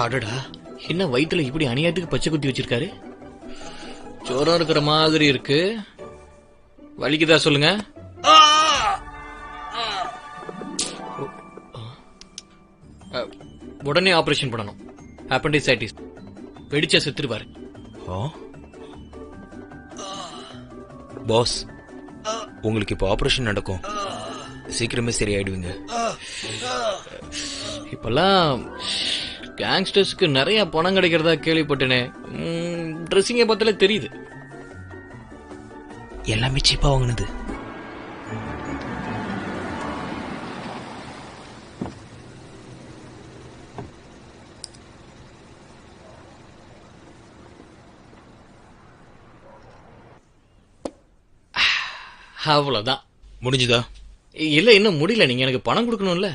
அடடா, என்ன வயிற்றுல இப்படி அநியாயத்துக்கு பச்சை குத்தி வச்சிருக்காரு? ஜோரம் இருக்கிற மாதிரி இருக்கு. வலிக்குதா சொல்லுங்க. உடனே ஆபரேஷன் பண்ணணும். அப்பெண்டிசைட்டிஸ் வெடிச்சா செத்துருவாரு. பாஸ், உங்களுக்கு இப்போ ஆபரேஷன் நடக்கும். சீக்கிரமே சரியாயிடுவீங்க. இப்பெல்லாம் கேங்ஸ்டர்ஸ்க்கு நிறைய பணம் கிடைக்கிறதா கேள்விப்பட்டேனே. ட்ரெஸ்ஸிங்கை பார்த்தாலே தெரியுது. எல்லாமே சீப்பா வாங்கினது. அவ்வளவுதான். முடிஞ்சுதா? இல்ல, இன்னும் முடியல. நீங்க எனக்கு பணம் கொடுக்கணும்ல.